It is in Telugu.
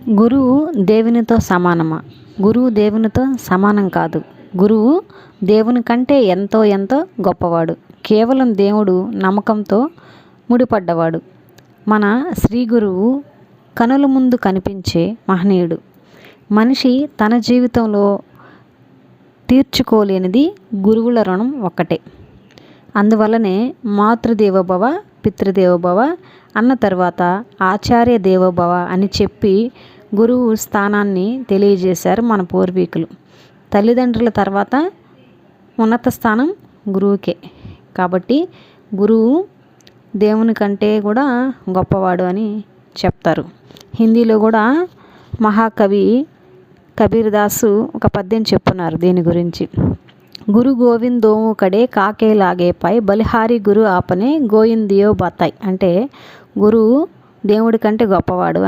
గురువు దేవునితో సమానమా? గురువు దేవునితో సమానం కాదు. గురువు దేవుని కంటే ఎంతో ఎంతో గొప్పవాడు. కేవలం దేవుడు నమ్మకంతో ముడిపడ్డవాడు. మన శ్రీ గురువు కనుల ముందు కనిపించే మహనీయుడు. మనిషి తన జీవితంలో తీర్చుకోలేనిది గురువుల రుణం ఒక్కటే. అందువల్లనే మాతృదేవోభవ పితృదేవోభవ అన్న తర్వాత ఆచార్య దేవోభవ అని చెప్పి గురువు స్థానాన్ని తెలియజేశారు మన పూర్వీకులు. తల్లిదండ్రుల తర్వాత ఉన్నత స్థానం గురువుకే. కాబట్టి గురువు దేవుని కంటే కూడా గొప్పవాడు అని చెప్తారు. హిందీలో కూడా మహాకవి కబీర్ దాసు ఒక పద్యం చెప్పున్నారు దీని గురించి. గురు గోవిందోము కడే కాకే లాగే పై బలిహారి గురు ఆపనే గోయిందియో బతాయ్. అంటే గురువు దేవుడి కంటే గొప్పవాడు